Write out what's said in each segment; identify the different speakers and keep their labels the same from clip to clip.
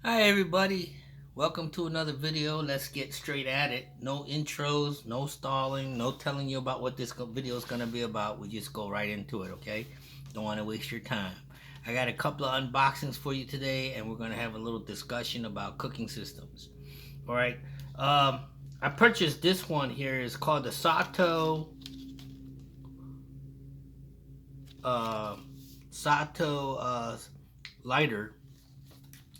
Speaker 1: Hi everybody, welcome to another video. Let's get straight at it. No intros, no stalling, no telling you about what this video is going to be about. We just go right into it, okay? Don't want to waste your time. I got a couple of unboxings for you today, and we're going to have a little discussion about cooking systems. All right. I purchased this one here. It's called the Soto lighter.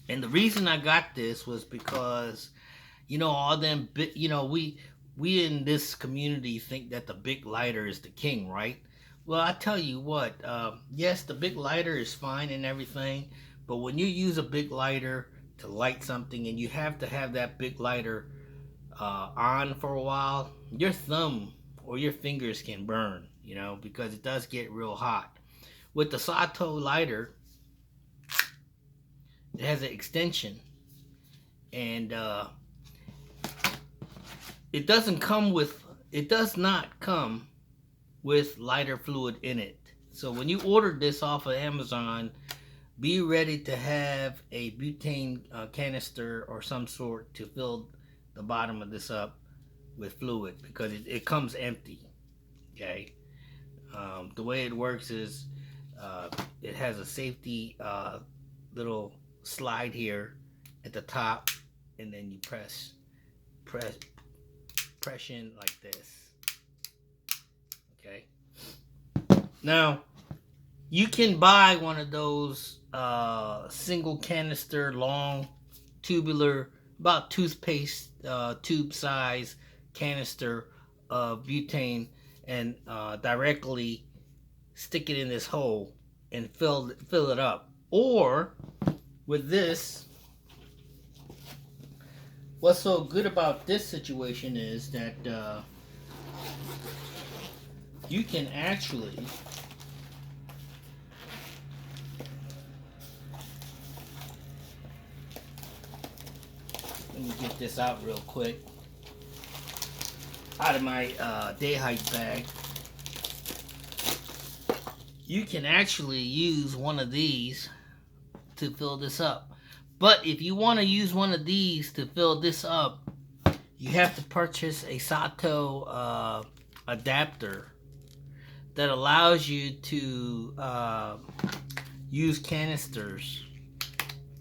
Speaker 1: And the reason I got this was because, all them, we in this community think that the big lighter is the king, right? Well, I tell you what, yes, the big lighter is fine and everything, but when you use a big lighter to light something and you have to have that big lighter on for a while, your thumb or your fingers can burn, because it does get real hot. With the Sato lighter, it has an extension, and it does not come with lighter fluid in it. So when you order this off of Amazon, be ready to have a butane canister or some sort to fill the bottom of this up with fluid, because it comes empty. Okay. The way it works is it has a safety little slide here at the top, and then you press in like this. Okay. Now you can buy one of those single canister, long, tubular, about toothpaste tube size canister of butane, and directly stick it in this hole and fill it up. Or with this, what's so good about this situation is that you can actually let me get this out real quick out of my day hike bag. You can actually use one of these to fill this up. But if you want to use one of these to fill this up, you have to purchase a Sato adapter that allows you to use canisters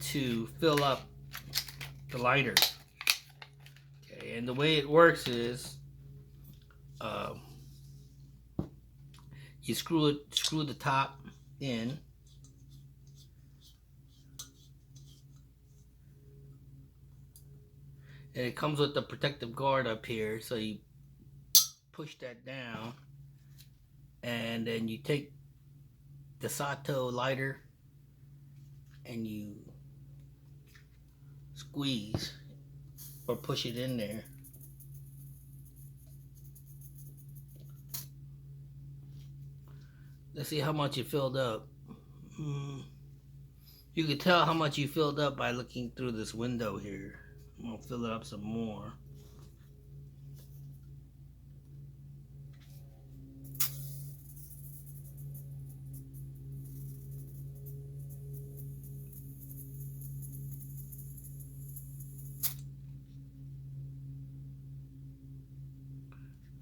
Speaker 1: to fill up the lighter. Okay, and the way it works is you screw the top in, and it comes with the protective guard up here, so you push that down, and then you take the Sato lighter and you squeeze or push it in there. Let's see how much it filled up. You can tell how much you filled up by looking through this window here. I'm gonna fill it up some more.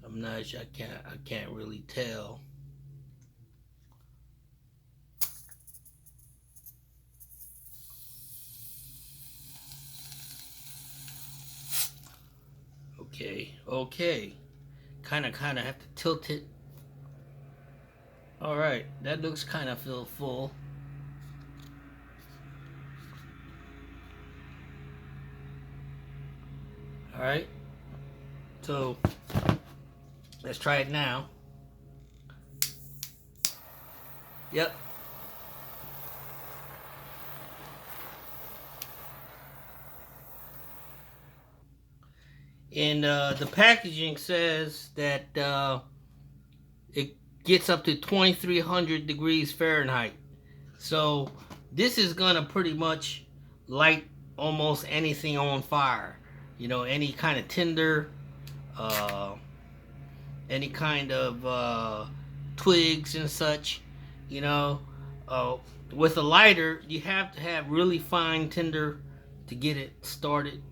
Speaker 1: I'm not sure. I can't really tell. Okay. Kind of have to tilt it. All right, that looks kind of full. All right, so let's try it now. Yep. And the packaging says that it gets up to 2300 degrees Fahrenheit. So this is gonna pretty much light almost anything on fire. Any kind of tinder, any kind of twigs and such. With a lighter, you have to have really fine tinder to get it started.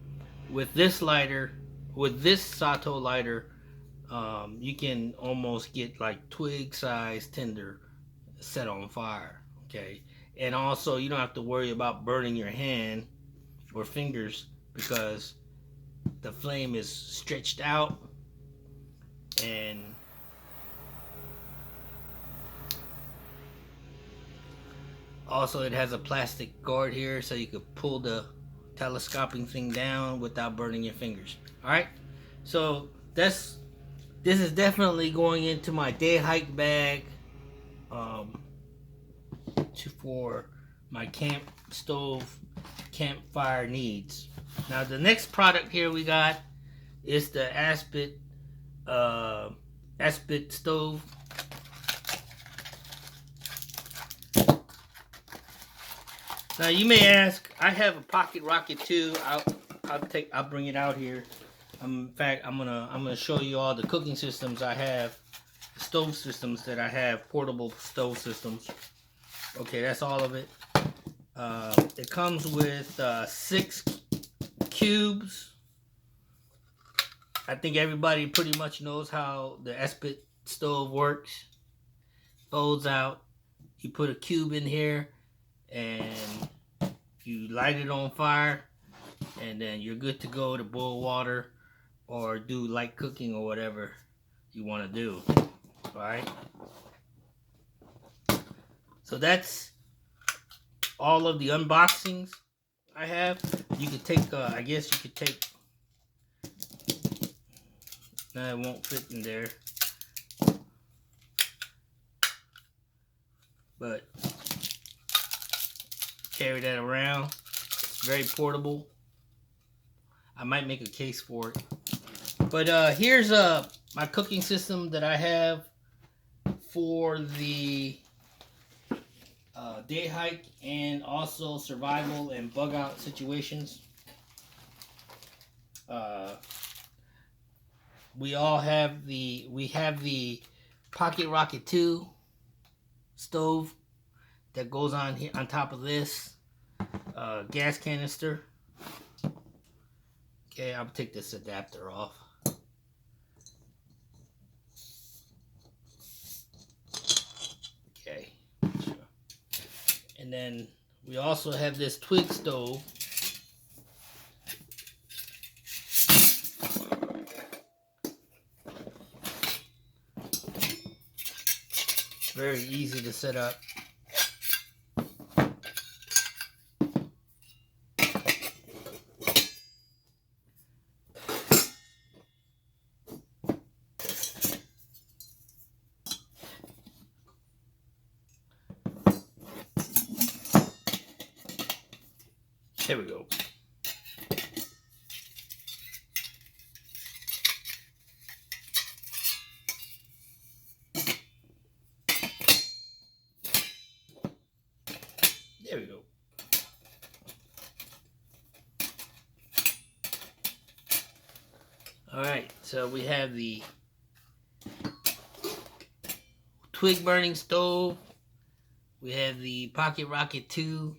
Speaker 1: With this lighter, with this Soto lighter, you can almost get like twig size tinder set on fire. Okay, and also you don't have to worry about burning your hand or fingers because the flame is stretched out, and also it has a plastic guard here so you could pull the telescoping thing down without burning your fingers. All right, so this is definitely going into my day hike bag, for my camp stove campfire needs. Now the next product here we got is the Esbit Stove. Now you may ask, I have a Pocket Rocket too. I'll bring it out here. In fact, I'm gonna show you all the cooking systems I have, the stove systems that I have, portable stove systems. Okay, that's all of it. It comes with 6 cubes. I think everybody pretty much knows how the Esbit stove works. Folds out. You put a cube in here, and you light it on fire, and then you're good to go to boil water or do light cooking or whatever you want to do. All right. So that's all of the unboxings I have. You could take, I guess you could take, no, it won't fit in there, but carry that around. It's very portable. I might make a case for it. But here's my cooking system that I have for the day hike and also survival and bug out situations. We have the Pocket Rocket 2 stove that goes on here on top of this gas canister. Okay, I'll take this adapter off. Okay. And then we also have this twig stove. Very easy to set up. There we go. There we go. All right, so we have the twig burning stove. We have the Pocket Rocket 2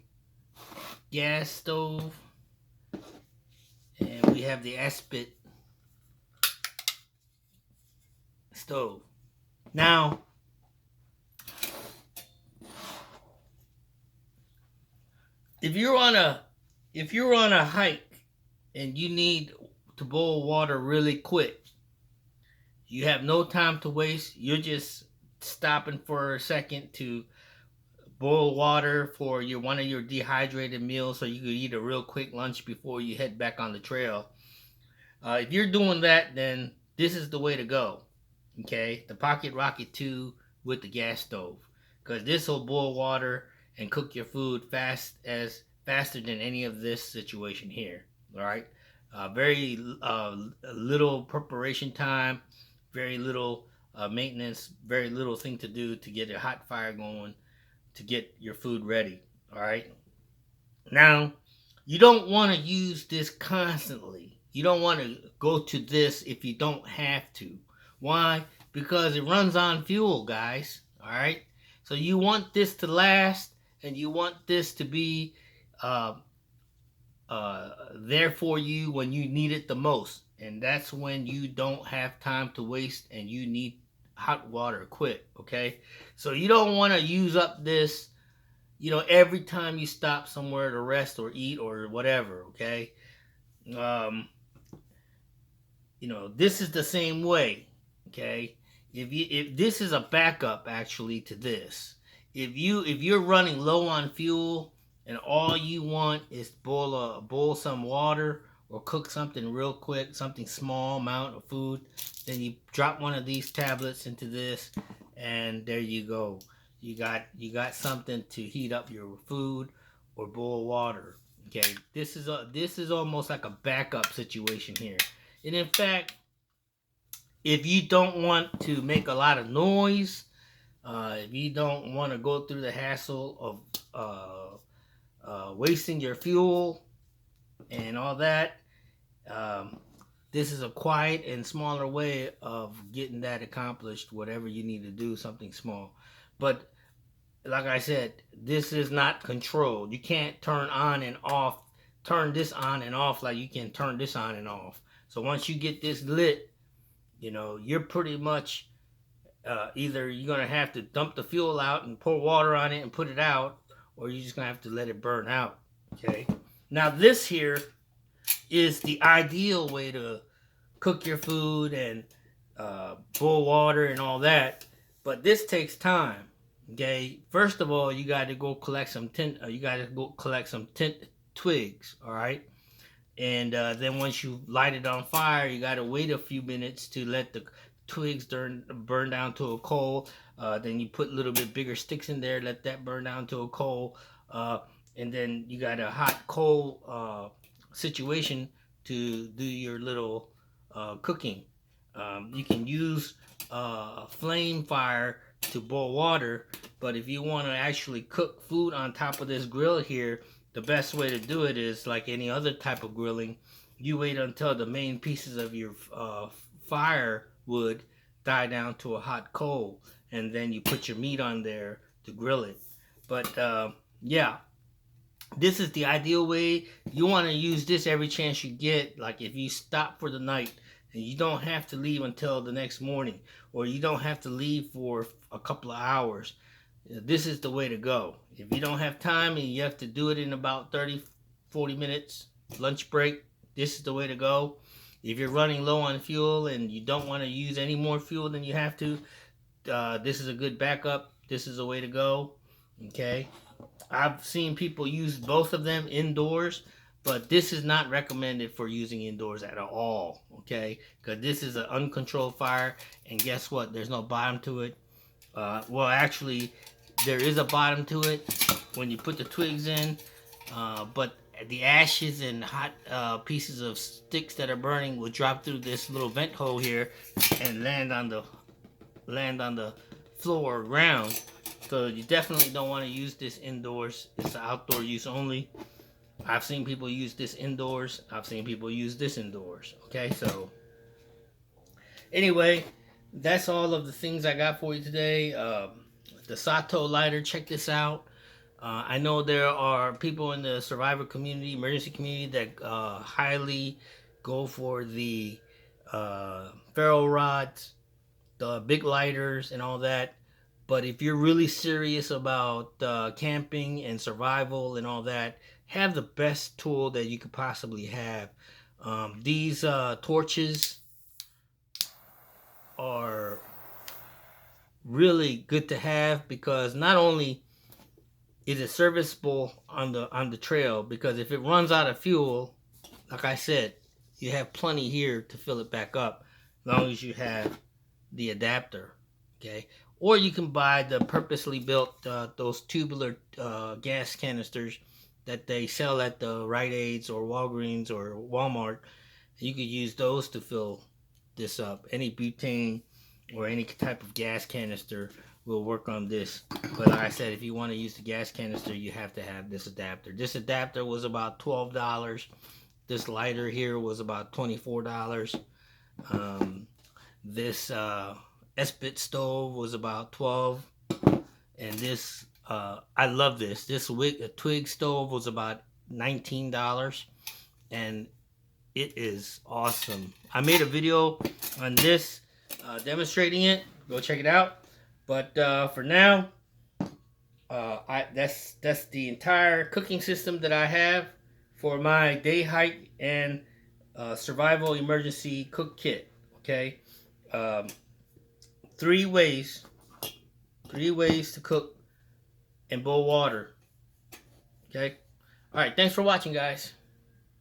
Speaker 1: gas stove, and we have the Esbit stove. Now, if you're on a hike and you need to boil water really quick, you have no time to waste. You're just stopping for a second to boil water for one of your dehydrated meals so you could eat a real quick lunch before you head back on the trail. If you're doing that, then this is the way to go. Okay, the Pocket Rocket 2 with the gas stove, because this will boil water and cook your food faster than any of this situation here. All right, very little preparation time, very little maintenance, very little thing to do to get a hot fire going to get your food ready. All right. Now, you don't want to use this constantly. You don't want to go to this if you don't have to. Why? Because it runs on fuel, guys. All right. So you want this to last, and you want this to be there for you when you need it the most. And that's when you don't have time to waste and you need hot water quick, okay? So you don't want to use up this, every time you stop somewhere to rest or eat or whatever, okay? Um, this is the same way, okay? If this is a backup actually to this. If you're running low on fuel and all you want is boil some water or cook something real quick, something small amount of food, then you drop one of these tablets into this, and there you go. You got something to heat up your food or boil water. Okay, this is almost like a backup situation here. And in fact, if you don't want to make a lot of noise, if you don't want to go through the hassle of wasting your fuel and all that, this is a quiet and smaller way of getting that accomplished, whatever you need to do, something small. But like I said, this is not controlled. You can't turn this on and off like you can turn this on and off. So once you get this lit, you're pretty much either you're going to have to dump the fuel out and pour water on it and put it out, or you're just going to have to let it burn out. Okay. Now this here is the ideal way to cook your food and boil water and all that, but this takes time. Okay, first of all, you got to go collect some twigs. All right, and then once you light it on fire, you got to wait a few minutes to let the twigs burn down to a coal. Then you put a little bit bigger sticks in there, let that burn down to a coal, and then you got a hot coal situation to do your little cooking. You can use a flame fire to boil water, but if you want to actually cook food on top of this grill here, the best way to do it is like any other type of grilling. You wait until the main pieces of your firewood die down to a hot coal, and then you put your meat on there to grill it. But yeah, this is the ideal way. You want to use this every chance you get. Like if you stop for the night and you don't have to leave until the next morning, or you don't have to leave for a couple of hours, this is the way to go. If you don't have time and you have to do it in about 30-40 minutes, lunch break, this is the way to go. If you're running low on fuel and you don't want to use any more fuel than you have to, this is a good backup. This is the way to go. Okay, I've seen people use both of them indoors, but this is not recommended for using indoors at all, okay? Because this is an uncontrolled fire, and guess what? There's no bottom to it. Well, actually, there is a bottom to it when you put the twigs in, but the ashes and hot pieces of sticks that are burning will drop through this little vent hole here and land on the floor or ground. So you definitely don't want to use this indoors. It's outdoor use only. I've seen people use this indoors. I've seen people use this indoors. Okay, so anyway, that's all of the things I got for you today. The Soto lighter, check this out. I know there are people in the survivor community, emergency community, that highly go for the ferro rods, the big lighters, and all that. But if you're really serious about camping and survival and all that, have the best tool that you could possibly have. These torches are really good to have, because not only is it serviceable on the trail, because if it runs out of fuel, like I said, you have plenty here to fill it back up, as long as you have the adapter. Okay, or you can buy the purposely built those tubular gas canisters that they sell at the Rite Aids or Walgreens or Walmart. You could use those to fill this up. Any butane or any type of gas canister will work on this. But like I said, if you want to use the gas canister, you have to have this adapter. This adapter was about $12. This lighter here was about $24. This Esbit Stove was about $12. And this, I love this. This twig stove was about $19, and it is awesome. I made a video on this demonstrating it. Go check it out. But for now, that's the entire cooking system that I have for my day hike and survival emergency cook kit. Okay, 3 ways to cook and boil water. Okay, all right. Thanks for watching, guys.